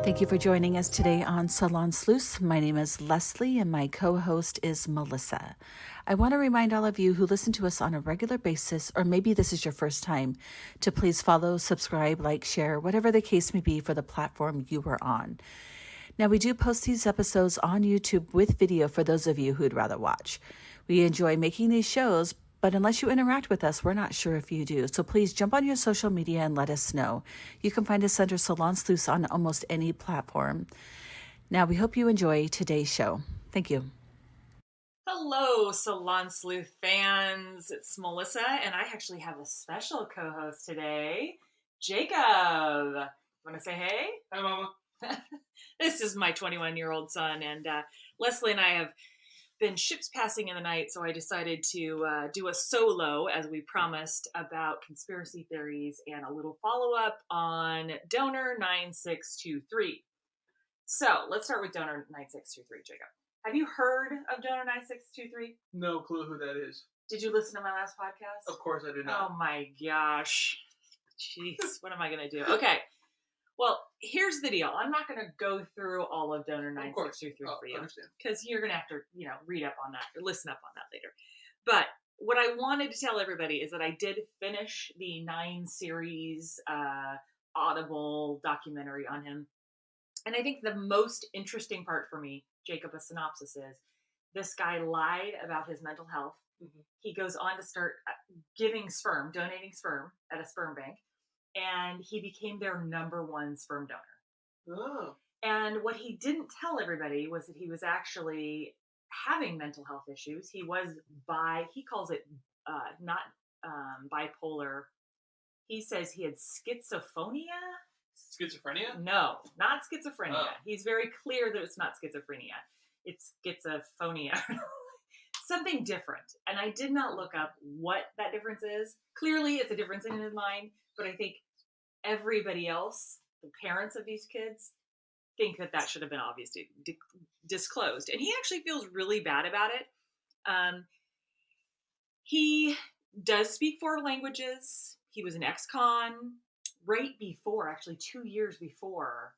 Thank you for joining us today on Salon Sleuths. My name is Leslie and my co-host is Melissa. I want to remind all of you who listen to us on a regular basis, or maybe this is your first time, to please follow, subscribe, like, share, whatever the case may be for the platform you are on. Now, we do post these episodes on YouTube with video for those of you who'd rather watch. We enjoy making these shows, but unless you interact with us, we're not sure if you do. So please jump on your social media and let us know. You can find us under Salon Sleuths on almost any platform. Now, we hope you enjoy today's show. Thank you. Hello, Salon Sleuth fans. It's Melissa, and I actually have a special co-host today, Jacob. Want to say hey? Hi, Mama. This is my 21-year-old son, and Leslie and I have been ships passing in the night, so I decided to do a solo, as we promised, about conspiracy theories and a little follow-up on Donor 9623. So let's start with Donor 9623, Jacob. Have you heard of Donor 9623? No clue who that is. Did you listen to my last podcast? Of course I did not. Oh my gosh. Jeez, what am I going to do? Okay. Well, here's the deal. I'm not going to go through all of Donor 9623 for you. Because you're going to have to, read up on that or listen up on that later. But what I wanted to tell everybody is that I did finish the 9-series Audible documentary on him. And I think the most interesting part for me, Jacob, a synopsis is, this guy lied about his mental health. Mm-hmm. He goes on to start donating sperm at a sperm bank. And he became their #1 sperm donor. Oh. And what he didn't tell everybody was that he was actually having mental health issues. He was he calls it not bipolar. He says he had schizophrenia. Schizophrenia? No, not schizophrenia. Oh. He's very clear that it's not schizophrenia. It's schizophonia. Something different. And I did not look up what that difference is. Clearly, it's a difference in his mind, but I think everybody else, the parents of these kids, think that should have been obviously disclosed. And he actually feels really bad about it. He does speak 4 languages. He was an ex-con right before, actually 2 years before,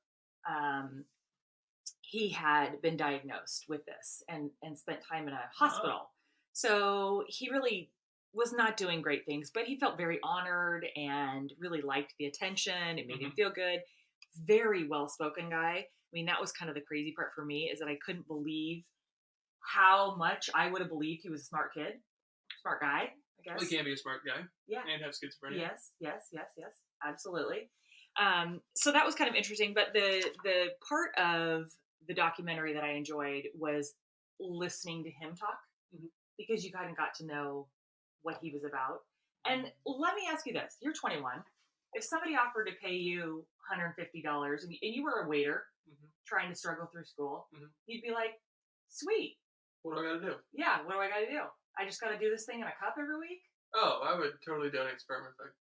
he had been diagnosed with this and spent time in a hospital. Oh. So he really was not doing great things, but he felt very honored and really liked the attention. It made him feel good. Very well-spoken guy. I mean, that was kind of the crazy part for me, is that I couldn't believe how much I would have believed he was a smart guy, I guess. Well, he can be a smart guy. Yeah. And have schizophrenia. Yes. Absolutely. So that was kind of interesting, but the part of the documentary that I enjoyed was listening to him talk, because you kind of got to know what he was about. And let me ask you this. You're 21. If somebody offered to pay you $150 and you were a waiter trying to struggle through school, you'd be like, sweet. What do I got to do? Yeah, what do I got to do? I just got to do this thing in a cup every week? Oh, I would totally donate sperm if I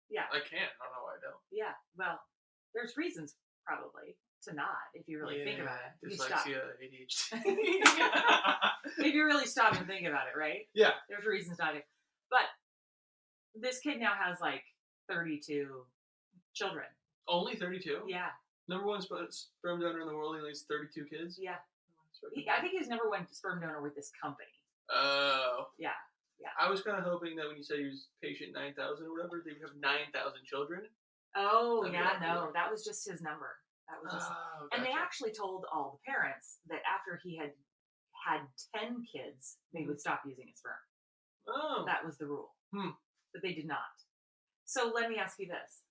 can. I don't know why I don't. Yeah, well, there's reasons probably to not, if you really think about it. Dyslexia, ADHD. If you really stop and think about it, right? Yeah. There's reasons not to. But this kid now has like 32 children. Only 32? Yeah. #1 sperm donor in the world, he only has 32 kids? Yeah. I think he's #1 sperm donor with this company. Oh. Yeah. I was kind of hoping that when you said he was patient 9,000 or whatever, they would have 9,000 children. Oh, yeah, no. That was just his number. That was just, gotcha. And they actually told all the parents that after he had 10 kids, they would stop using his sperm. Oh. That was the rule. But they did not. So let me ask you this.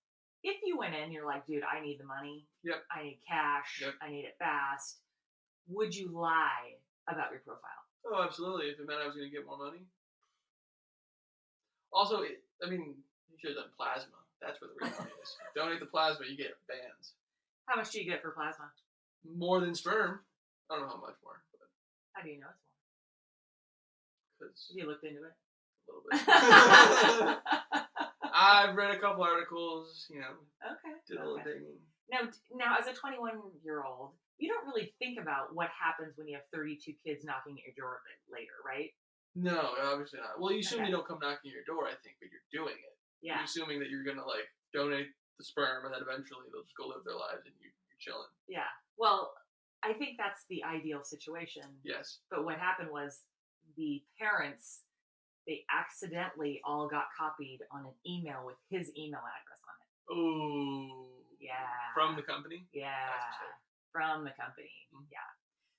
If you went in, you're like, dude, I need the money. Yep. I need cash. Yep. I need it fast. Would you lie about your profile? Oh, absolutely. If it meant I was going to get more money. Also, you should have done plasma. That's where the real money is. Donate the plasma, you get bands. How much do you get for plasma? More than sperm. I don't know how much more. But how do you know it's more? Because you looked into it? A little bit. I've read a couple articles, Okay. Did a little digging. Now, as a 21-year-old, you don't really think about what happens when you have 32 kids knocking at your door later, right? No, obviously not. Well, you assume they don't come knocking at your door, I think, but you're doing it. Yeah. You're assuming that you're going to, donate the sperm, and then eventually they'll just go live their lives and you're chilling. Yeah. Well, I think that's the ideal situation. Yes. But what happened was the parents, they accidentally all got copied on an email with his email address on it. Ooh. Yeah. From the company? Yeah. That's From the company. Mm-hmm. Yeah.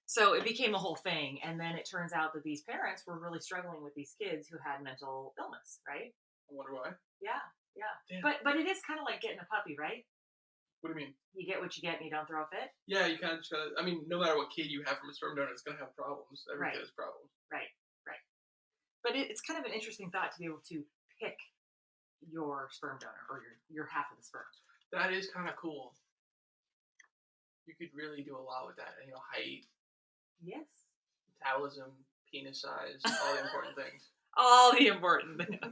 So it became a whole thing. And then it turns out that these parents were really struggling with these kids who had mental illness, right? I wonder why. Yeah. Yeah. Damn. But it is kind of like getting a puppy, right? What do you mean? You get what you get and you don't throw a fit? Yeah, you kind of just gotta, I mean, no matter what kid you have from a sperm donor, it's gonna have problems. Every kid has problems. Right. But it's kind of an interesting thought to be able to pick your sperm donor or your half of the sperm. That is kind of cool. You could really do a lot with that. You know, height, Yes. metabolism, penis size, all the important things. All the important things.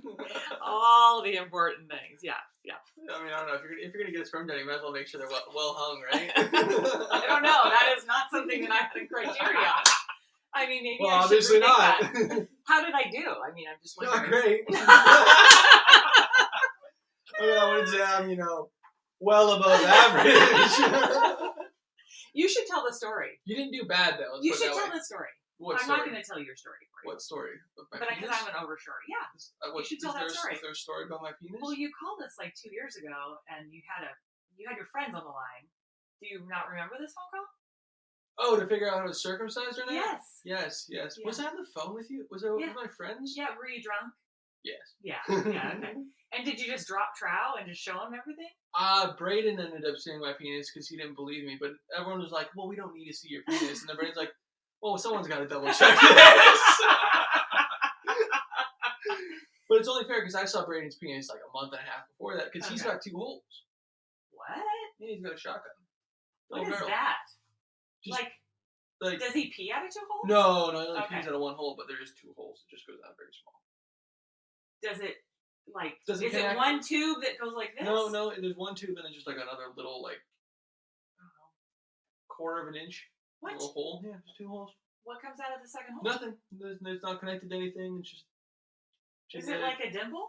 All the important things. Yeah. I mean, I don't know. If you're gonna get a sperm donor, you might as well make sure they're well hung, right? I don't know. That is not something that I had a criteria on. I mean, maybe well, I should obviously remake not. that. How did I do? I mean, I'm just wondering. Not great. I mean, I wouldn't say I'm, well above average. You should tell the story. You didn't do bad though. You should tell the story. What I'm story? not going to tell your story for you. What story? But because I'm an overshore. Yeah. You should tell that story. Is there a story about my penis? Well, you called us like 2 years ago, and you had your friends on the line. Do you not remember this phone call? Oh, to figure out how to circumcise or not? Yes. Yes. Yeah. Was I on the phone with you? Was I with my friends? Yeah. Were you drunk? Yes. Yeah. Okay. And did you just drop trow and just show him everything? Braden ended up seeing my penis because he didn't believe me, but everyone was like, "Well, we don't need to see your penis," and then Braden's like, "Well, someone's got to double check this." But it's only fair because I saw Braden's penis like a month and a half before that because he's got 2 holes. What? Yeah, he's got a shotgun. What is that? Just, like, does he pee out of 2 holes? No, he only pees out of 1 hole, but there is 2 holes. It just goes out very small. Does it, is it one tube that goes like this? No, there's 1 tube and then just like another little, I don't know, quarter of an inch. What? Little hole. Yeah, just 2 holes. What comes out of the second hole? Nothing. It's not connected to anything. It's just. Is it like a dimple?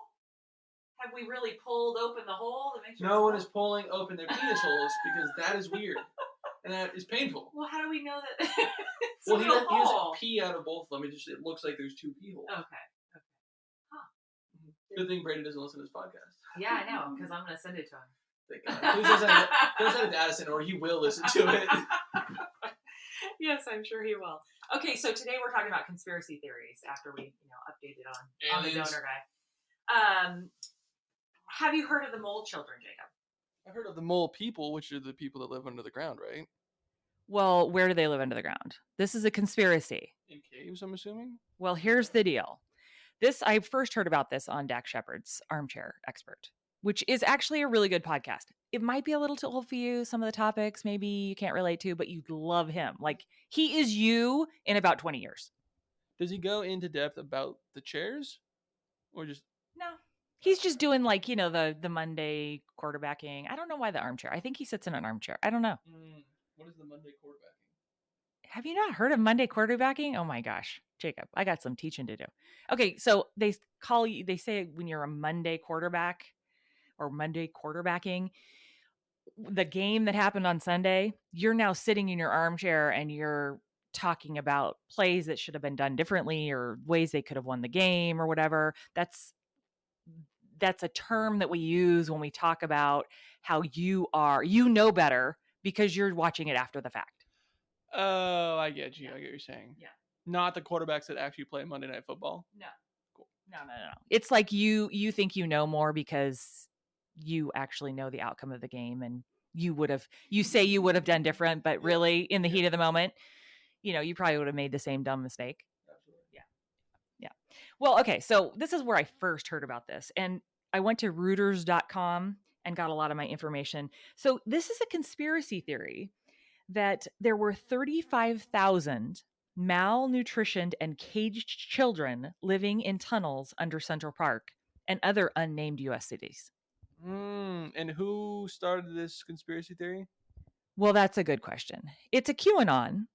Have we really pulled open the hole to make sure? No one is pulling open their penis holes because that is weird. And that is painful. Well, how do we know that it's well, a he real hole? doesn't pee out of both of them. It looks like there's 2 pee holes. Okay. Huh. Good thing Brady doesn't listen to this podcast. Yeah, I know, because I'm going to send it to him. Thank God. Please don't send it to Addison or he will listen to it. Yes, I'm sure he will. Okay, so today we're talking about conspiracy theories after we, updated on the donor guy. Have you heard of the mole children, Jacob? I've heard of the mole people, which are the people that live under the ground, right? Well, where do they live under the ground? This is a conspiracy. In caves, I'm assuming? Well, here's the deal. I first heard about this on Dak Shepard's Armchair Expert, which is actually a really good podcast. It might be a little too old for you. Some of the topics maybe you can't relate to, but you love him. Like, he is you in about 20 years. Does he go into depth about the chairs? Or just... No. He's just doing the Monday quarterbacking. I don't know why the armchair. I think he sits in an armchair. I don't know. What is the Monday quarterbacking? Have you not heard of Monday quarterbacking? Oh my gosh, Jacob, I got some teaching to do. Okay, so they say when you're a Monday quarterback or Monday quarterbacking, the game that happened on Sunday, you're now sitting in your armchair and you're talking about plays that should have been done differently or ways they could have won the game or whatever. That's a term that we use when we talk about how you know better because you're watching it after the fact. Oh, I get you. I get what you're saying. Yeah. Not the quarterbacks that actually play Monday Night Football? No. Cool. No. It's like you think you know more because you actually know the outcome of the game and you say you would have done different, but really in the heat of the moment, you probably would have made the same dumb mistake. Absolutely. Yeah. Well, okay. So this is where I first heard about this, and I went to Reuters.com and got a lot of my information. So this is a conspiracy theory that there were 35,000 malnutritioned and caged children living in tunnels under Central Park and other unnamed U.S. cities. And who started this conspiracy theory? Well, that's a good question. It's a QAnon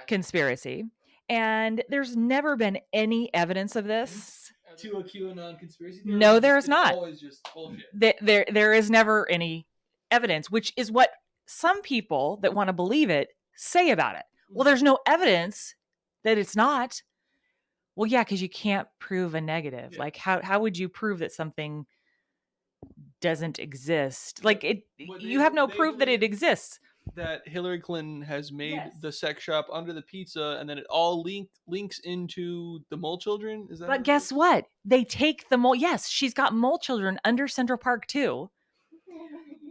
conspiracy, and there's never been any evidence of this. To a QAnon conspiracy theory? No, there's not. It's always just bullshit. There is never any evidence, which is what some people that want to believe it say about it? Well, there's no evidence that it's not. Well, yeah, because you can't prove a negative. Yeah. Like, how would you prove that something doesn't exist? Like, you have no proof that it exists. That Hillary Clinton has made Yes. the sex shop under the pizza, and then it all links into the mole children. Is that? But guess what? They take the mole. Yes, she's got mole children under Central Park too,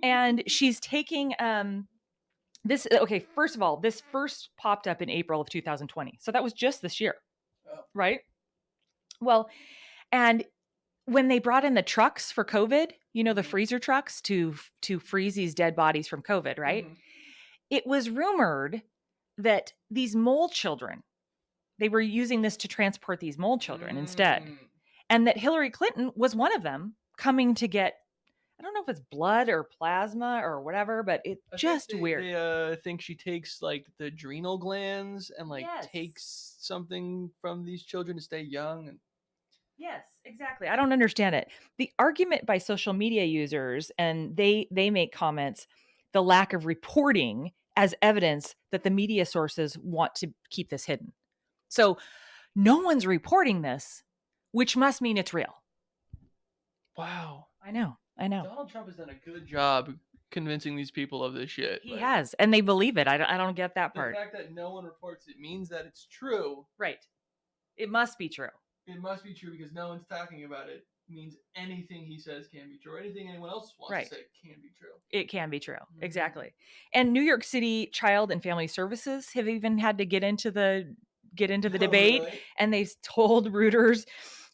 and she's taking this. Okay, first of all, this first popped up in April of 2020, so that was just this year, right? Well, and when they brought in the trucks for COVID, the freezer trucks to freeze these dead bodies from COVID, right? It was rumored that these mole children, they were using this to transport these mole children instead. And that Hillary Clinton was one of them coming to get, I don't know if it's blood or plasma or whatever, but it's just weird. They think she takes like the adrenal glands and Yes. takes something from these children to stay young. And yes, exactly. I don't understand it. The argument by social media users, and they make comments, the lack of reporting as evidence that the media sources want to keep this hidden. So no one's reporting this, which must mean it's real. Wow. I know. Donald Trump has done a good job convincing these people of this shit. He has, and they believe it. I don't get that part. The fact that no one reports it means that it's true. Right. It must be true. It must be true because no one's talking about it. Means anything he says can be true, or anything anyone else wants to say can be true. It can be true. Exactly. And New York City Child and Family Services have even had to get into the debate, Really? and they've told Reuters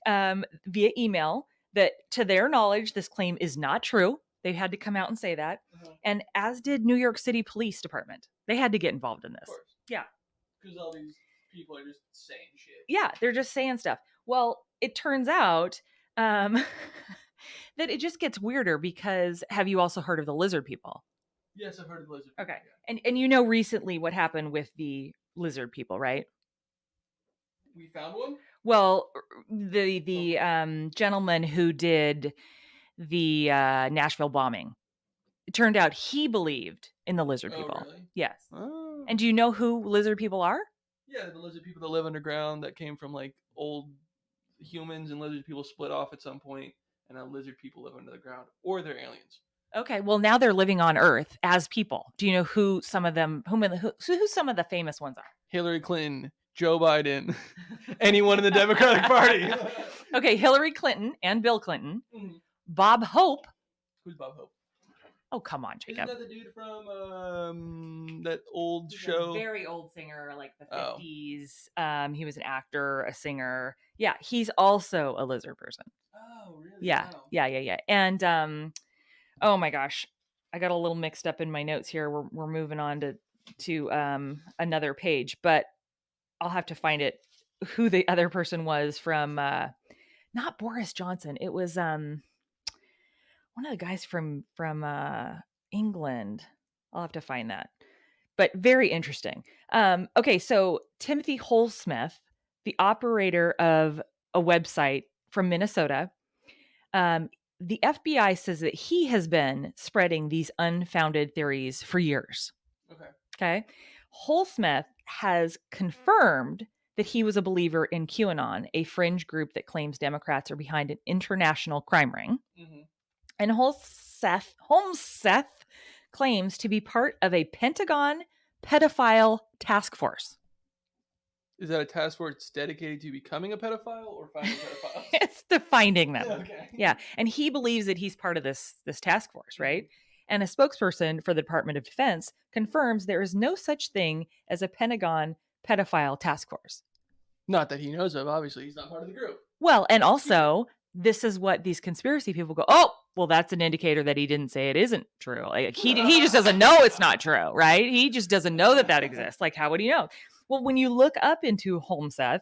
via email that, to their knowledge, this claim is not true. They had to come out and say that, and as did New York City Police Department. They had to get involved in this. Of course. Yeah. Because all these people are just saying shit. Yeah, they're just saying stuff. Well, it turns out that it just gets weirder because, have you also heard of the lizard people? Yes, I've heard of lizard people. Okay. And recently what happened with the lizard people, right? We found one? Well, the gentleman who did the Nashville bombing, it turned out he believed in the lizard people. Really? Yes. Oh. And do you know who lizard people are? Yeah, the lizard people that live underground that came from like old humans, and lizard people split off at some point, and now lizard people live under the ground, or they're aliens. Okay, well now they're living on Earth as people. Do you know who some of them? Who some of the famous ones are? Hillary Clinton, Joe Biden, anyone in the Democratic Party. Okay, Hillary Clinton and Bill Clinton, Bob Hope. Who's Bob Hope? Oh, come on, Jacob. Isn't that the dude from that old show? A very old singer, like the 50s. He was an actor, a singer. Yeah, he's also a lizard person. Oh, really? Yeah, Wow. yeah. And oh my gosh, I got a little mixed up in my notes here. We're moving on to another page, but I'll have to find it. Who the other person was from? Not Boris Johnson. It was one of the guys from England. I'll have to find that. But very interesting. Okay, so Timothy Holsmith, the operator of a website from Minnesota, the FBI says that he has been spreading these unfounded theories for years. Okay. Holsmith has confirmed that he was a believer in QAnon, a fringe group that claims Democrats are behind an international crime ring. And Holmseth claims to be part of a Pentagon pedophile task force. Is that a task force dedicated to becoming a pedophile or finding pedophiles? It's to finding them. Okay. Yeah. And he believes that he's part of this task force, right? And a spokesperson for the Department of Defense confirms there is no such thing as a Pentagon pedophile task force. Not that he knows of. Obviously, he's not part of the group. Well, and also, this is what these conspiracy people go, oh, well, that's an indicator that he didn't say it isn't true. Like he just doesn't know it's not true, right? He just doesn't know that exists. Like, how would he know? Well, when you look up into Holmseth,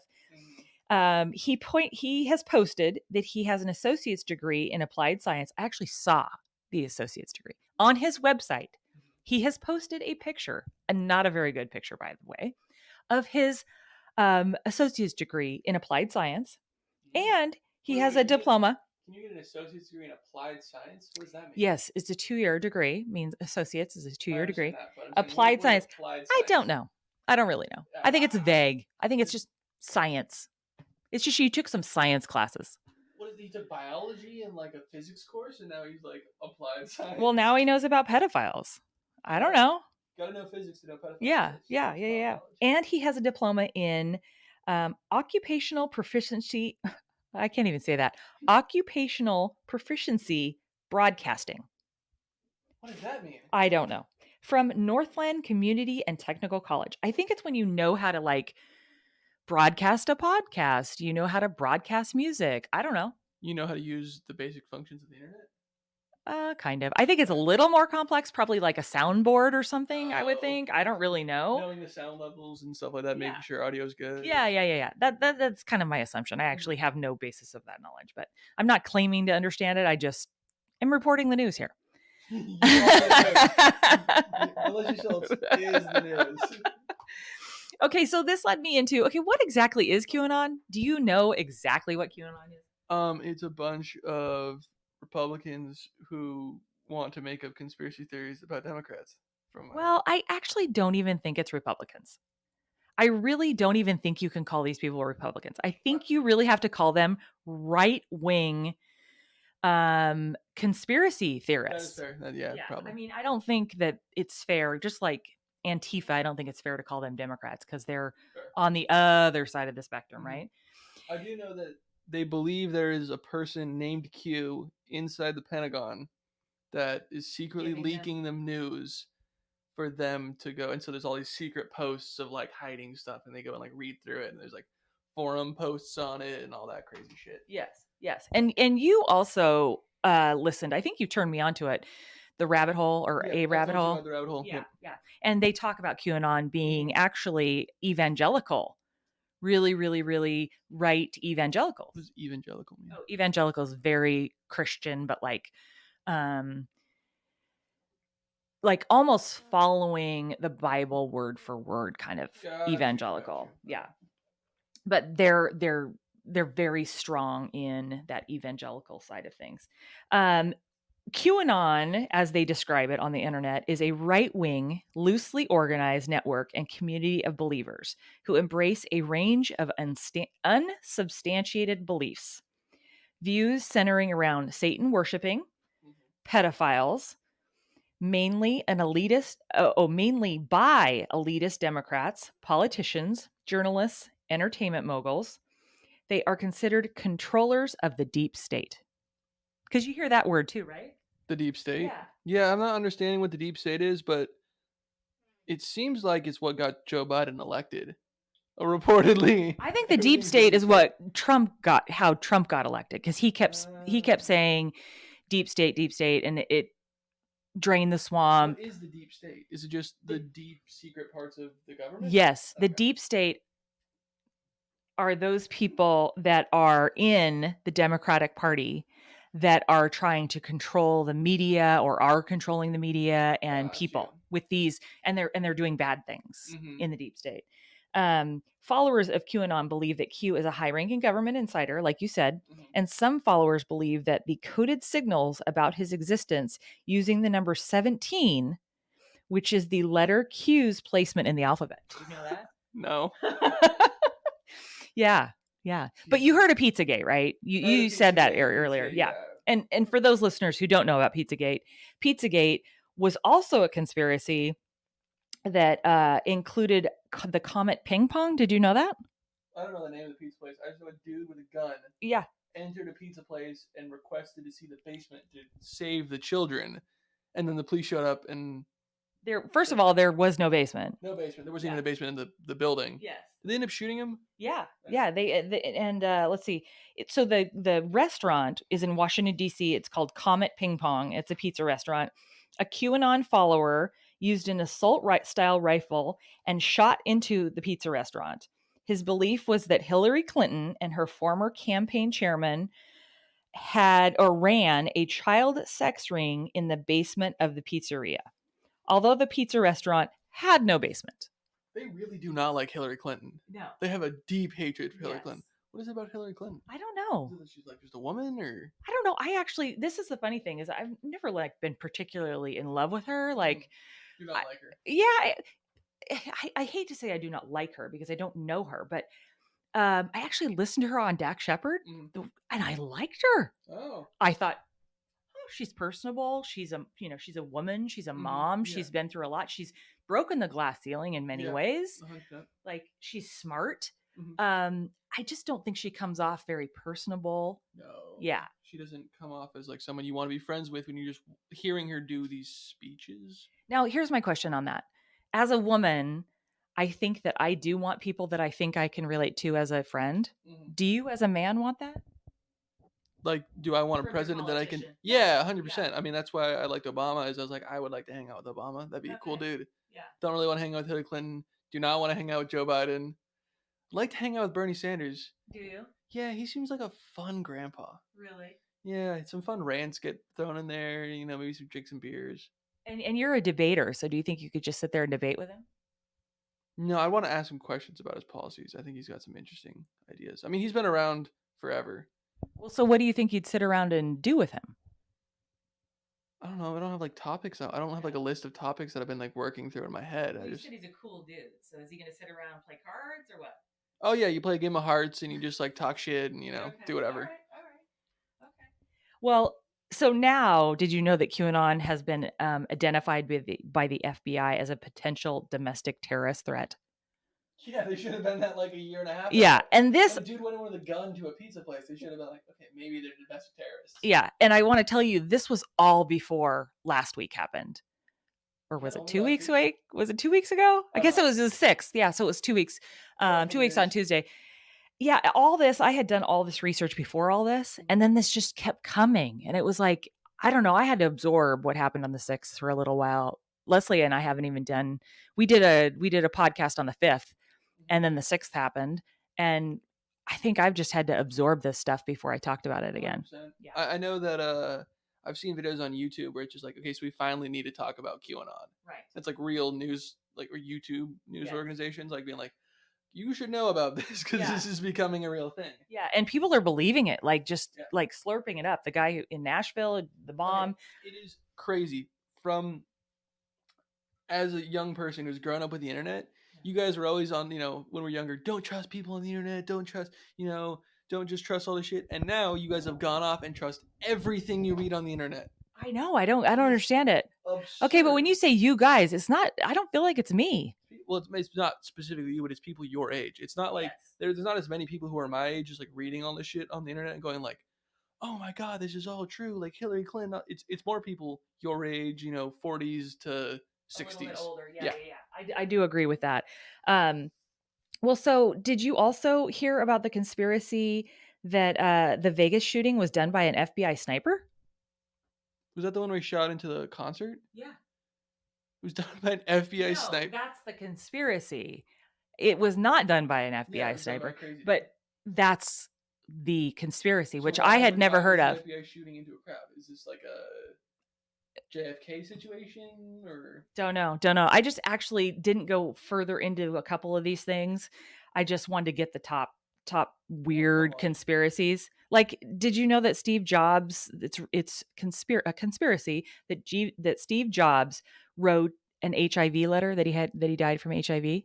he has posted that he has an associate's degree in applied science. I actually saw the associate's degree on his website. He has posted a picture, and not a very good picture, by the way, of his associate's degree in applied science, and he has a diploma. Can you get an associate's degree in applied science? What does that mean? Yes, it's a 2-year degree. Means associates is a 2-year degree. That, but I'm saying, Applied what is science. applied science. I don't know. I don't really know. I think it's vague. I think it's just science. It's just you took some science classes. What is he took biology and like a physics course, and now he's like applied science. Well, now he knows about pedophiles. I don't know. Gotta know physics to know pedophiles. Yeah. And he has a diploma in occupational proficiency. I can't even say that. Occupational proficiency broadcasting. What does that mean? I don't know. From Northland Community and Technical College. I think it's when you know how to like broadcast a podcast, you know how to broadcast music. I don't know. You know how to use the basic functions of the internet? Kind of. I think it's a little more complex, probably like a soundboard or something, I would think. I don't really know. Knowing the sound levels and stuff like that, making sure audio's good. Yeah. That's kind of my assumption. I actually have no basis of that knowledge, but I'm not claiming to understand it. I just am reporting the news here. Melissia Schultz is the news. Okay, so this led me into, what exactly is QAnon? Do you know exactly what QAnon is? It's a bunch of Republicans who want to make up conspiracy theories about Democrats. Well, I actually don't even think it's Republicans. I really don't even think you can call these people Republicans. I think you really have to call them right-wing conspiracy theorists. That is fair. Yeah, probably. I mean, I don't think that it's fair. Just like Antifa, I don't think it's fair to call them Democrats because they're on the other side of the spectrum, right? I do know that they believe there is a person named Q inside the Pentagon that is secretly leaking them news for them to go. And so there's all these secret posts of like hiding stuff, and they go and like read through it, and there's like forum posts on it and all that crazy shit. Yes. And you also listened. I think you turned me onto it. The rabbit hole or a rabbit hole. The rabbit hole. Yeah. And they talk about QAnon being actually evangelical. Really, really, really right evangelicals. What does evangelical mean? Oh, evangelical is very Christian, but like almost following the Bible word for word kind of evangelical. Gotcha. Yeah. But they're very strong in that evangelical side of things. QAnon, as they describe it on the internet, is a right-wing, loosely organized network and community of believers who embrace a range of unsubstantiated beliefs. Views centering around Satan worshiping, pedophiles, mainly by elitist Democrats, politicians, journalists, entertainment moguls. They are considered controllers of the deep state. Because you hear that word too, right? The deep state? Yeah, I'm not understanding what the deep state is, but it seems like it's what got Joe Biden elected. Reportedly. I think the deep state is how Trump got elected, because he kept saying deep state, and it drained the swamp. What is the deep state? Is it just the deep secret parts of the government? Yes, the deep state are those people that are in the Democratic Party that are trying to control the media or are controlling the media and people with these, and they're doing bad things in the deep state. Followers of QAnon believe that Q is a high-ranking government insider, like you said, and some followers believe that the coded signals about his existence using the number 17, which is the letter Q's placement in the alphabet. Did you know that? No. Yeah. But you heard of Pizzagate, right? You said that earlier. Yeah. And for those listeners who don't know about Pizzagate was also a conspiracy that included the Comet Ping Pong. Did you know that? I don't know the name of the pizza place. I just know a dude with a gun. Yeah. Entered a pizza place and requested to see the basement to save the children. And then the police showed up and... First of all, there was no basement. No basement. There wasn't even a basement in the building. Yes. Did they end up shooting him? Yeah. Let's see. So the restaurant is in Washington, D.C. It's called Comet Ping Pong. It's a pizza restaurant. A QAnon follower used an assault-style rifle and shot into the pizza restaurant. His belief was that Hillary Clinton and her former campaign chairman ran a child sex ring in the basement of the pizzeria, although the pizza restaurant had no basement. They really do not like Hillary Clinton. No. They have a deep hatred for Hillary Clinton. What is it about Hillary Clinton? I don't know. Is it that she's like just a woman, or I don't know. This is the funny thing is I've never like been particularly in love with her. Like, do not like her? Yeah, I hate to say I do not like her because I don't know her, but I actually listened to her on Dak Shepard, and I liked her. Oh, I thought, oh, she's personable. She's she's a woman. She's a mom. Yeah. She's been through a lot. She's broken the glass ceiling in many ways. 100%. Like, she's smart. I just don't think she comes off very personable. No. Yeah. She doesn't come off as like someone you want to be friends with when you're just hearing her do these speeches. Now, here's my question on that. As a woman, I think that I do want people that I think I can relate to as a friend. Do you, as a man, want that? Like, do I want a From your president that I can? politician. Yeah, 100%. I mean, that's why I liked Obama. Is I was like, I would like to hang out with Obama. That'd be a cool dude. Yeah. Don't really want to hang out with Hillary Clinton. Do not want to hang out with Joe Biden. Like to hang out with Bernie Sanders. Do you? Yeah, he seems like a fun grandpa. Really? Yeah, some fun rants get thrown in there. You know, maybe some drinks and beers. And you're a debater, so do you think you could just sit there and debate with him? No, I want to ask him questions about his policies. I think he's got some interesting ideas. I mean, he's been around forever. Well, so what do you think you'd sit around and do with him? I don't know. I don't have like topics. I don't have like a list of topics that I've been like working through in my head. You said he's a cool dude. So is he going to sit around and play cards or what? Oh yeah, you play a game of hearts and you just like talk shit and do whatever. All right. Okay. Well, so now, did you know that QAnon has been identified by the FBI as a potential domestic terrorist threat? Yeah, they should have been that like a year and a half. Yeah, and this when a dude went in with a gun to a pizza place, they should have been like, okay, maybe they're domestic terrorists. Yeah, and I want to tell you, this was all before last week happened. Or was it 2 weeks away? Was it 2 weeks ago? I guess it was the 6th. Yeah, so it was 2 weeks. 2 weeks on Tuesday. Yeah, all this, I had done all this research before all this, and then this just kept coming. And it was like, I don't know, I had to absorb what happened on the 6th for a little while. Leslie and I haven't even done, we did a podcast on the 5th, and then the 6th happened. And I think I've just had to absorb this stuff before I talked about it again. 100%. Yeah. I know that I've seen videos on YouTube where it's just like, okay, so we finally need to talk about QAnon. Right. It's like real news, like or YouTube news organizations, like being like, you should know about this because this is becoming a real thing. Yeah, and people are believing it, like just like slurping it up. The guy in Nashville, the bomb. It is crazy. From as a young person who's grown up with the internet, you guys were always on, when we're younger, don't trust people on the internet, don't trust, don't just trust all this shit. And now you guys have gone off and trust everything you read on the internet. I know. I don't understand it. Absurd. Okay, but when you say you guys, it's not, I don't feel like it's me. Well, it's not specifically you, but it's people your age. It's not like there's not as many people who are my age just like reading all this shit on the internet and going like, oh my God, this is all true. Like Hillary Clinton. It's more people your age, 40s to 60s. A little bit older. Yeah. I do agree with that. Well, so did you also hear about the conspiracy that the Vegas shooting was done by an FBI sniper? Was that the one where he shot into the concert? Yeah. It was done by an FBI sniper. That's the conspiracy. It was not done by an FBI sniper, but that's the conspiracy, which I had never heard of. FBI shooting into a crowd. Is this like a JFK situation or? Don't know. I just actually didn't go further into a couple of these things. I just wanted to get the top weird conspiracies. Like, did you know that Steve Jobs? It's a conspiracy that Steve Jobs wrote an HIV letter that he died from HIV.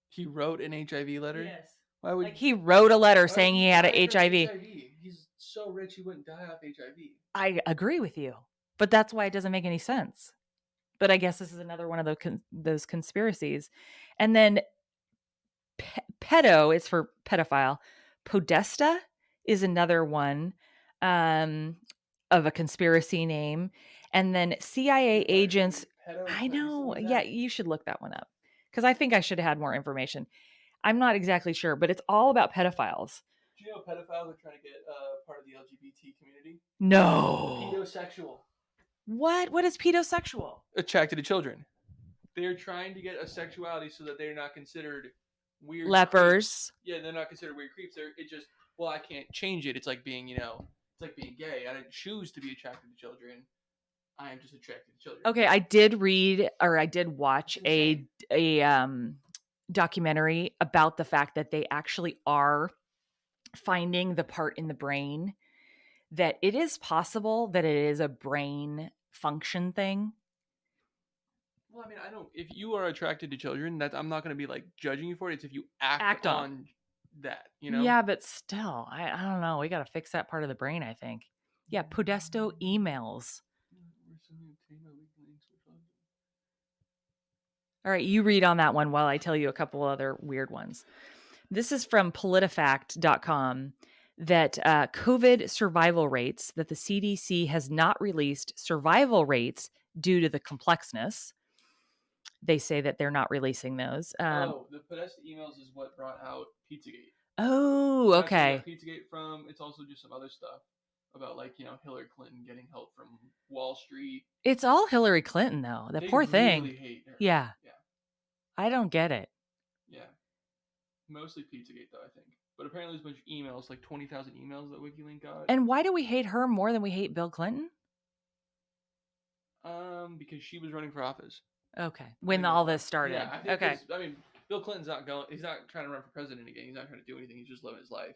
He wrote an HIV letter. Yes. Why would he wrote a letter saying he had a HIV? He's so rich he wouldn't die off HIV. I agree with you, but that's why it doesn't make any sense. But I guess this is another one of those conspiracies. And then pedo is for pedophile. Podesta is another one of a conspiracy name. And then CIA agents. I know. Yeah, you should look that one up because I think I should have had more information. I'm not exactly sure, but it's all about pedophiles. Do you know pedophiles are trying to get part of the LGBT community? No. Pedosexual. What is pedosexual? Attracted to children. They're trying to get a sexuality so that they're not considered weird lepers. Creeps. Yeah, they're not considered weird creeps. I can't change it. It's like being, it's like being gay. I didn't choose to be attracted to children. I am just attracted to children. Okay, I did watch a documentary about the fact that they actually are finding the part in the brain that it is possible that it is a brain function thing. Well, I mean, I don't. If you are attracted to children, that I'm not going to be like judging you for it. It's if you act on on that, you know. Yeah, but still, I don't know. We got to fix that part of the brain, I think. Yeah, Podesto emails. All right, you read on that one while I tell you a couple other weird ones. This is from politifact.com that COVID survival rates, that the CDC has not released survival rates due to the complexness. They say that they're not releasing those. The Podesta emails is what brought out Pizzagate. Oh, That's where we okay. got Pizzagate from. It's also just some other stuff about like Hillary Clinton getting help from Wall Street. It's all Hillary Clinton though. The They poor thing. really hate her. Yeah. Yeah. I don't get it. Yeah. Mostly Pizzagate though, I think. But apparently there's a bunch of emails, like 20,000 emails that WikiLeaks got. And why do we hate her more than we hate Bill Clinton? Because she was running for office. Okay. When all this started. Yeah, I think okay. I mean, Bill Clinton's not going. He's not trying to run for president again. He's not trying to do anything. He's just living his life.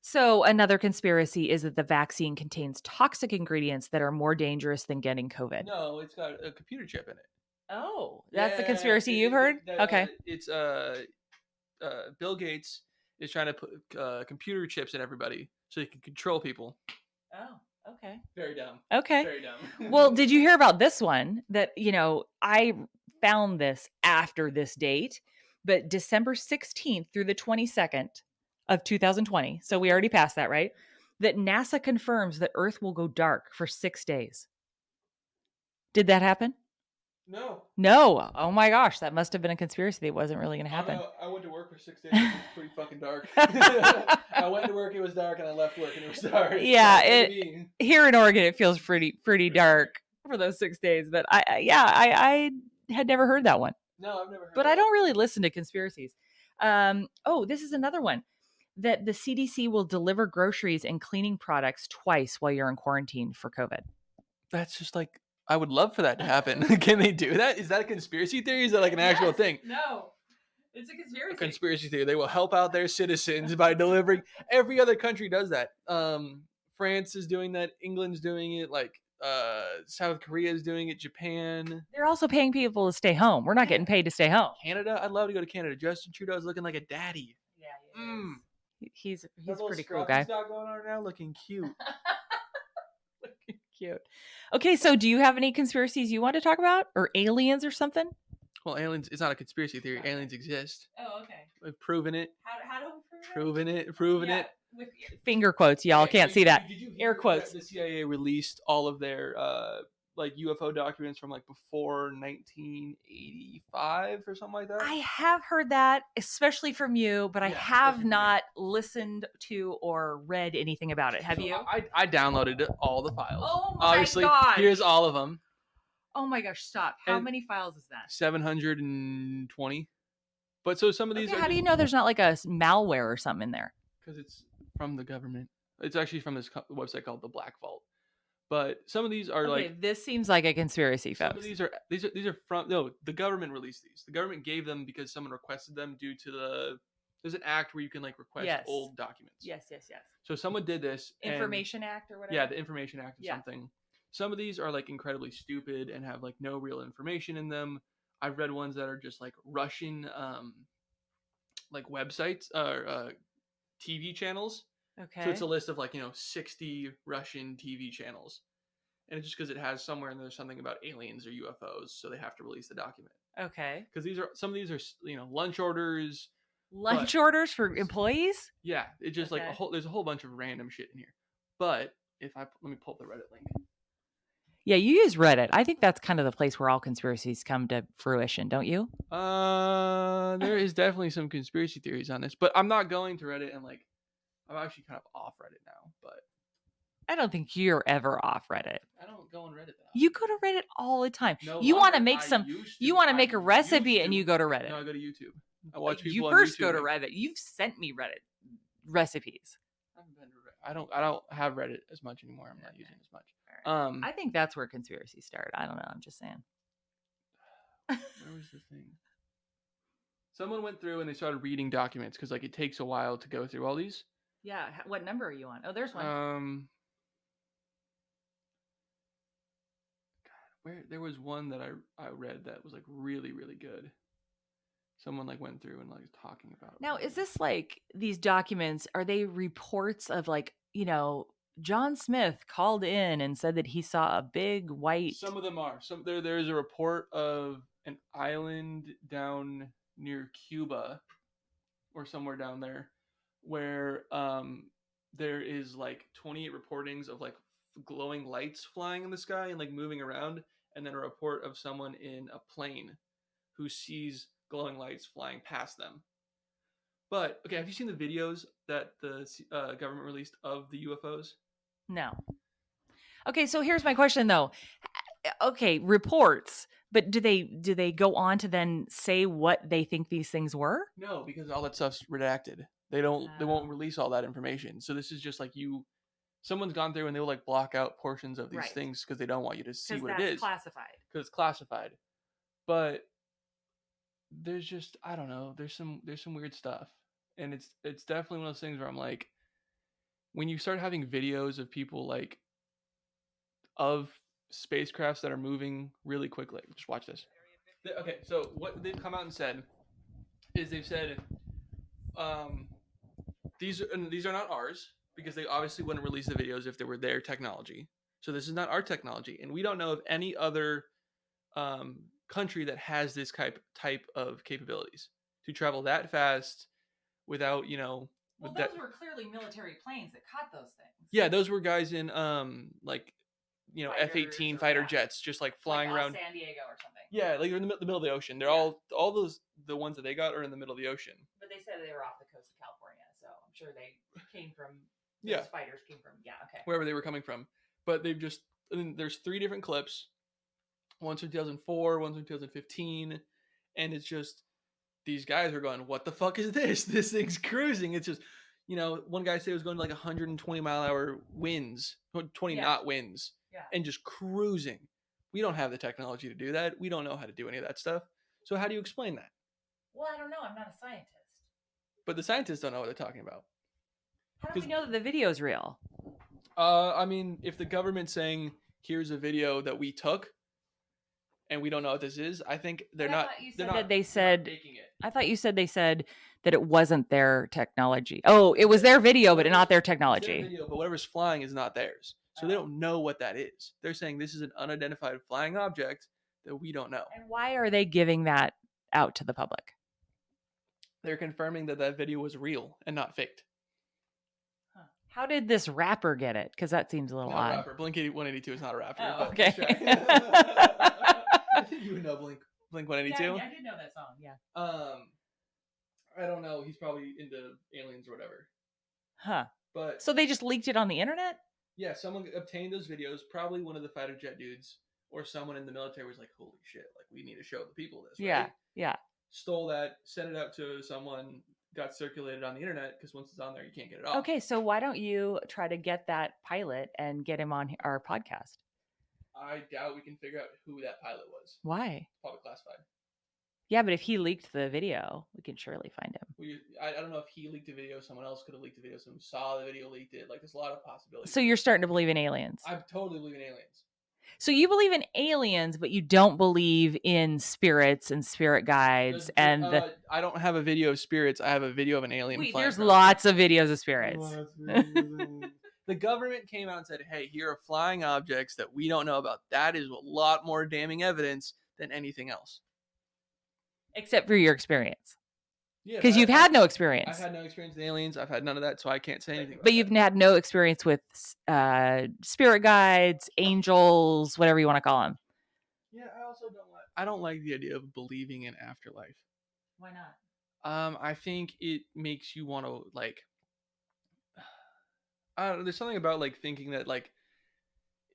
So another conspiracy is that the vaccine contains toxic ingredients that are more dangerous than getting COVID. No, it's got a computer chip in it. Oh, that's the conspiracy you've heard? Okay. It's Bill Gates is trying to put computer chips in everybody so he can control people. Oh, okay. Very dumb. Okay. Very dumb. Well, did you hear about this one? That, I found this after this date, but December 16th through the 22nd of 2020. So we already passed that, right? That NASA confirms that Earth will go dark for 6 days. Did that happen? No. Oh my gosh, that must have been a conspiracy that wasn't really going to happen. I went to work for 6 days. It was pretty fucking dark. I went to work, it was dark, and I left work, and it was dark. Yeah, here in Oregon, it feels pretty dark for those 6 days. But I had never heard that one. No, I've never heard. But I don't really listen to conspiracies. This is another one. That the CDC will deliver groceries and cleaning products twice while you're in quarantine for COVID. That's just like, I would love for that to happen. Can they do that? Is that a conspiracy theory? Is that like an actual thing? No, it's a conspiracy. A conspiracy theory. They will help out their citizens by delivering. Every other country does that. France is doing that. England's doing it. Like South Korea is doing it. Japan. They're also paying people to stay home. We're not getting paid to stay home. Canada. I'd love to go to Canada. Justin Trudeau's looking like a daddy. Yeah, he's That a pretty little cool guy. He's got going on now, looking cute. Looking cute. Okay, so do you have any conspiracies you want to talk about, or aliens or something? Well, aliens. It's not a conspiracy theory. Okay. Aliens exist. Oh, okay. We've proven it. How do we Proven it. With finger quotes, y'all can't see that. Did you Air quotes. The CIA released all of their like UFO documents from like before 1985 or something like that? I have heard that, especially from you, but I have not listened to or read anything about it. Have you? I downloaded all the files. Oh my Obviously, gosh. here's all of them. Oh my gosh, stop. How many files is that? 720. But so some of these how do you know there's not like a malware or something in there? Because it's from the government. It's actually from this website called the Black Vault. But some of these are like, this seems like a conspiracy, folks. Some of these are from the government released these. The government gave them because someone requested them due to there's an act where you can like request old documents. Yes. So someone did this. Information Act or whatever. Yeah, the Information Act or something. Some of these are like incredibly stupid and have like no real information in them. I've read ones that are just like Russian like websites or TV channels. Okay. So it's a list of like 60 Russian TV channels, and it's just because it has somewhere in there something about aliens or UFOs, so they have to release the document. Okay. Because some of these are lunch orders. Lunch orders for employees? Yeah, it's just like there's a whole bunch of random shit in here. But let me pull up the Reddit link. Yeah, you use Reddit. I think that's kind of the place where all conspiracies come to fruition, don't you? There is definitely some conspiracy theories on this, but I'm not going to Reddit and like. I'm actually kind of off Reddit now, but I don't think you're ever off Reddit. I don't go on Reddit that often. You go to Reddit all the time. No, you want to make you want to make a recipe and you go to Reddit. No, I go to YouTube. I watch people you on first YouTube. Go to Reddit. You've sent me Reddit recipes. I haven't been to Reddit. I don't have Reddit as much anymore. I'm not using it as much. Right. I think that's where conspiracies start. I don't know. I'm just saying. Where was the thing? Someone went through and they started reading documents because like it takes a while to go through all these. Yeah. What number are you on? Oh, there's one. Where there was one that I read that was like really, really good. Someone like went through and like talking about it. Now, is this like these documents? Are they reports of like, John Smith called in and said that he saw a big white. Some of them are. There is a report of an island down near Cuba or somewhere down there where there is like 28 reportings of like glowing lights flying in the sky and like moving around, and then a report of someone in a plane who sees glowing lights flying past them. But okay, have you seen the videos that the government released of the UFOs? No. Okay, so here's my question though. Okay, reports, but do they go on to then say what they think these things were? No, because all that stuff's redacted. They won't release all that information. So this is just like someone's gone through and they'll like block out portions of these Right. things because they don't want you to see what it that's is. classified. Because it's classified. But there's just, I don't know, there's some weird stuff. And it's definitely one of those things where I'm like, when you start having videos of people like of spacecrafts that are moving really quickly, just watch this. Okay, so what they've come out and said is they've said these are not ours, because they obviously wouldn't release the videos if they were their technology. So this is not our technology, and we don't know of any other country that has this type of capabilities to travel that fast without, Well, those were clearly military planes that caught those things. Yeah, those were guys in like F-18 fighter yeah. jets, just like flying like around San Diego or something. Yeah, like they're in the middle of the ocean. They're Yeah. all those the ones that they got are in the middle of the ocean. But they said they were off the coast of California, so I'm sure they came from. Yeah. Those fighters came from. Yeah, okay. Wherever they were coming from, but they've just. I mean, there's 3 different clips. One's from 2004, one's from 2015, and it's just these guys are going, "What the fuck is this? This thing's cruising." It's just, one guy said it was going to like 120-mile-an-hour winds, 20 knot winds, and just cruising. We don't have the technology to do that. We don't know how to do any of that stuff. So how do you explain that? Well, I don't know. I'm not a scientist. But the scientists don't know what they're talking about. How do we know that the video is real? I mean, if the government's saying, here's a video that we took, and we don't know what this is, I think they're not. They're not making it. I thought you said they said that it wasn't their technology. Oh, it was their video, but not their technology. It's their video, but whatever's flying is not theirs. So they don't know what that is. They're saying this is an unidentified flying object that we don't know. And why are they giving that out to the public? They're confirming that video was real and not faked. Huh. How did this rapper get it? Because that seems a little odd. Rapper. Blink 182 is not a rapper. Oh, okay. I think you would know Blink 182. Yeah, I did know that song. Yeah. I don't know. He's probably into aliens or whatever. Huh. But so they just leaked it on the internet? Yeah, someone obtained those videos. Probably one of the fighter jet dudes or someone in the military was like, "Holy shit! Like, we need to show the people this." Right? Yeah. Stole that, sent it out to someone, got circulated on the internet, because once it's on there, you can't get it off. Okay, so why don't you try to get that pilot and get him on our podcast? I doubt we can figure out who that pilot was. Why? It's probably classified. Yeah, but if he leaked the video, we can surely find him. I don't know if he leaked the video. Someone else could have leaked the video. Someone saw the video, leaked it. Like, there's a lot of possibilities. So you're starting to believe in aliens? I totally believe in aliens. So you believe in aliens, but you don't believe in spirits and spirit guides I don't have a video of spirits. I have a video of an alien. Wait, there's lots of videos of spirits. The government came out and said, "Hey, here are flying objects that we don't know about." That is a lot more damning evidence than anything else. Except for your experience. Yeah, because you've had no experience. I've had no experience with aliens. I've had none of that, so I can't say anything about But you've had no experience with spirit guides, angels, whatever you want to call them. Yeah, I don't like the idea of believing in afterlife. Why not? I think it makes you want to like. There's something about like thinking that like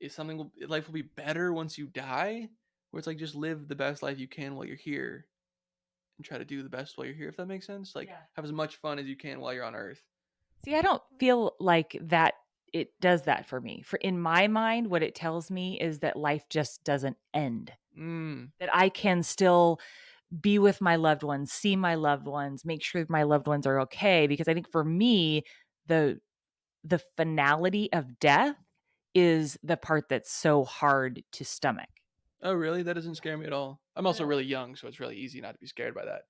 life will be better once you die, where it's like just live the best life you can while you're here, and try to do the best while you're here. If that makes sense, like have as much fun as you can while you're on Earth. See, I don't feel like that. It does that for me. For in my mind, what it tells me is that life just doesn't end. That I can still be with my loved ones, see my loved ones, make sure my loved ones are okay. Because I think for me, the finality of death is the part that's so hard to stomach. Oh, really? That doesn't scare me at all. I'm also really young, so it's really easy not to be scared by that.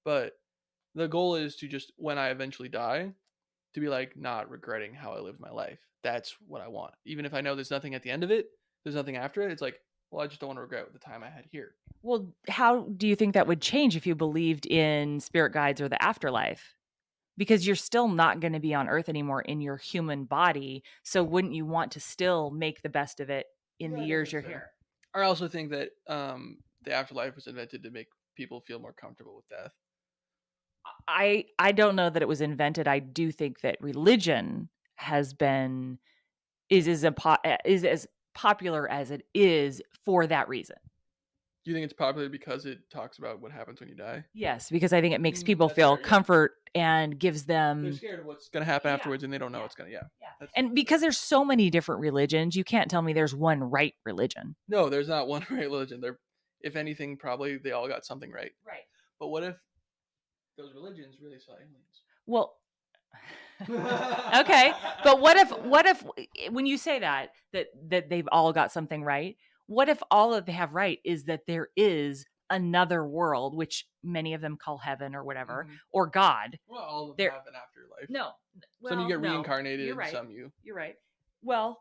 But the goal is to just, when I eventually die, to be like not regretting how I lived my life. That's what I want. Even if I know there's nothing at the end of it, there's nothing after it. It's like, well, I just don't want to regret the time I had here. Well, how do you think that would change if you believed in spirit guides or the afterlife? Because you're still not going to be on earth anymore in your human body. So wouldn't you want to still make the best of it in the years you're here? I also think that the afterlife was invented to make people feel more comfortable with death. I don't know that it was invented. I do think that religion has been is as popular as it is for that reason. Do you think it's popular because it talks about what happens when you die? Yes, because I think it makes people feel comfort and gives them. They're scared of what's going to happen afterwards, and they don't know what's going to. Yeah. And because there's so many different religions, you can't tell me there's one right religion. No, there's not one right religion. There, if anything, probably they all got something right. Right. But what if those religions really saw aliens? Well, okay, but what if when you say that they've all got something right, what if all that they have right is that there is another world, which many of them call heaven or whatever, or God? Well, all of them have an afterlife. No, some you get reincarnated. You're right. Some you. You're right. Well,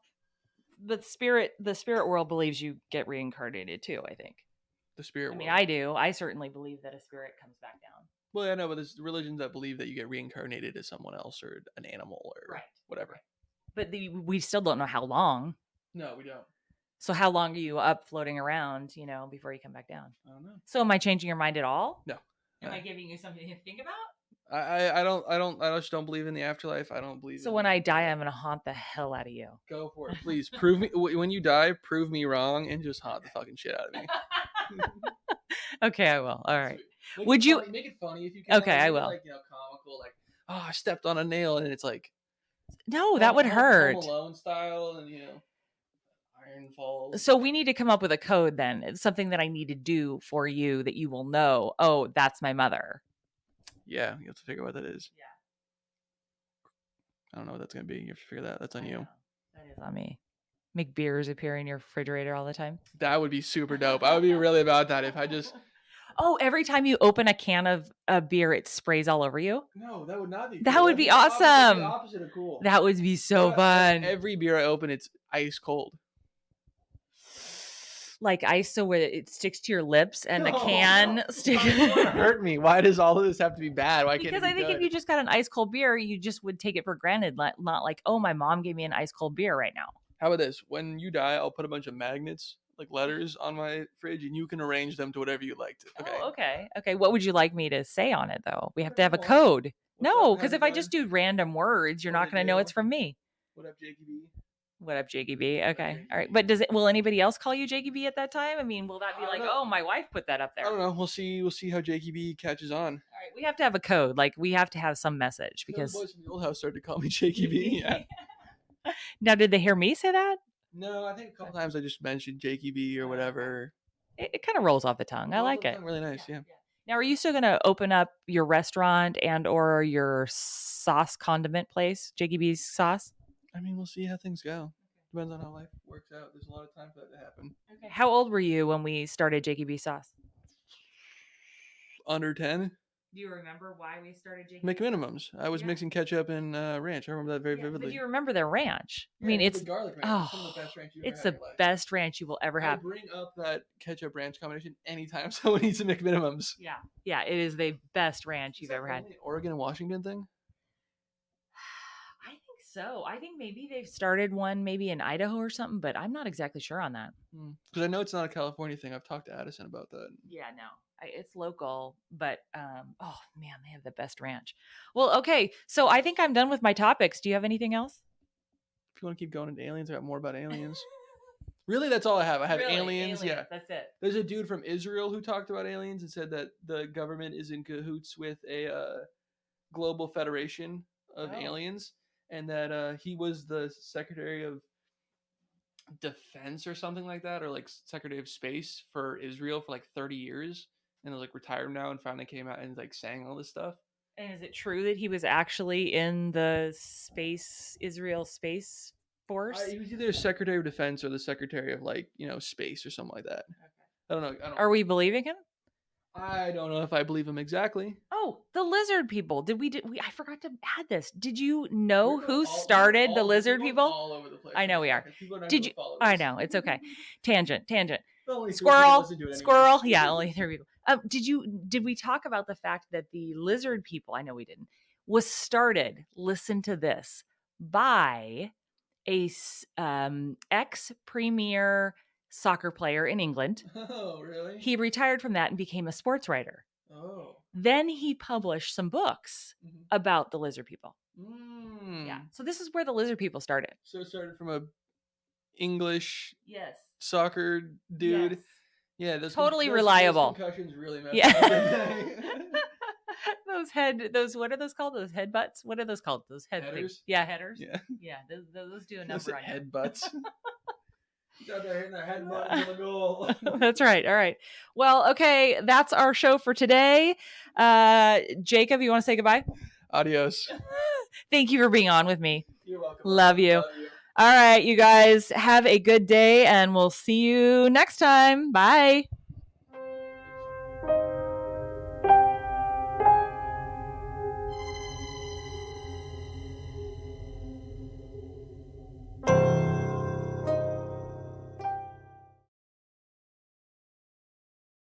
the spirit world believes you get reincarnated too. I think the spirit. I mean, I do. I certainly believe that a spirit comes back down. Well, I know, but there's religions that believe that you get reincarnated as someone else or an animal or whatever. Right. But we still don't know how long. No, we don't. So how long are you up floating around, before you come back down? I don't know. So am I changing your mind at all? No. Am I giving you something to think about? I just don't believe in the afterlife. I don't believe. So when I die, I'm gonna haunt the hell out of you. Go for it, please. Prove me when you die. Prove me wrong and just haunt the fucking shit out of me. Okay, I will. All right. Would you make it funny if you can? Okay, I will. Like comical, like I stepped on a nail, and it's like no, that would hurt. Home Alone style, and iron falls. So we need to come up with a code then. It's something that I need to do for you that you will know. Oh, that's my mother. Yeah, you have to figure out what that is. Yeah. I don't know what that's gonna be. You have to figure that. That's on you. That is on me. Make beers appear in your refrigerator all the time. That would be super dope. I would be really about that if I just. Oh, every time you open a can of a beer, it sprays all over you? No, that would not be cool. That would be awesome. The opposite of cool. That would be so fun. Every beer I open, it's ice cold. Like ice, so where it sticks to your lips and the can sticks. Hurt me. Why does all of this have to be bad? Why can't Because I think if you just got an ice cold beer, you just would take it for granted. Not like, oh, my mom gave me an ice cold beer right now. How about this? When you die, I'll put a bunch of magnets, like letters, on my fridge, and you can arrange them to whatever you like. Okay. Oh, okay. Okay. What would you like me to say on it, though? We have to have a code. No, because if I just do random words, you're not going to know it's from me. What up, JKB? What up, JKB? Okay. All right. But will anybody else call you JKB at that time? I mean, will that be like, oh, my wife put that up there? I don't know. We'll see how JKB catches on. All right. We have to have a code. Like, we have to have some message because the boys from the old house started to call me JKB. Yeah. Now, did they hear me say that? No, I think a couple times I just mentioned JKB or whatever. It kind of rolls off the tongue. I like it. Really nice, yeah. Now, are you still going to open up your restaurant and or your sauce condiment place, JKB's Sauce? I mean, we'll see how things go. Depends on how life works out. There's a lot of time for that to happen. Okay. How old were you when we started JKB Sauce? Under 10. Do you remember why we started JKB? McMinimums. I was mixing ketchup and ranch. I remember that very vividly. But do you remember the ranch? I mean, it's the garlic ranch. Some of the best ranch you've ever had in your life. Best ranch you will ever have. I bring up that ketchup ranch combination anytime someone eats a McMinimums. Yeah, it is the best ranch you've ever had. Oregon and Washington thing? I think so. I think maybe they've started one maybe in Idaho or something, but I'm not exactly sure on that. Because I know it's not a California thing. I've talked to Addison about that. Yeah, no. It's local, but oh man, they have the best ranch. Well, okay, so I think I'm done with my topics. Do you have anything else? If you want to keep going into aliens, I got more about aliens. Really, that's all I have. I have aliens. Yeah, that's it. There's a dude from Israel who talked about aliens and said that the government is in cahoots with a global federation of aliens, and that he was the Secretary of Defense or something like that, or like Secretary of Space for Israel for like 30 years. And was like retired now and finally came out and like sang all this stuff. And is it true that he was actually in the Israel Space Force? He was either Secretary of Defense or the Secretary of space or something like that. I don't know. Are we believing him? I don't know if I believe him exactly. Oh, the lizard people. I forgot to add this. Did you know who started the lizard people? All over the place. I know we are. Did you? Follow I this. know, it's okay. Tangent. Only 3 people Squirrel. listen to it anyways. Squirrel. Yeah, only 3 people. Did we talk about the fact that the lizard people, I know we didn't, was started, listen to this, by a ex-premier soccer player in England. Oh, really? He retired from that and became a sports writer. Oh. Then he published some books about the lizard people. Yeah. So this is where the lizard people started. So it started from a English Yes. soccer dude. Yes. Yeah, those totally reliable. Those concussions really mess Yeah. up. those what are those called? Those headbutts? What are those called? Those headers? Things? Yeah, headers. Yeah. Yeah, those do a number on you. Headbutts. He's out there hitting their headbutt on the goal. That's right. All right. Well, okay, that's our show for today. Jacob, you want to say goodbye? Adios. Thank you for being on with me. You're welcome. Love you. All right, you guys have a good day, and we'll see you next time. Bye.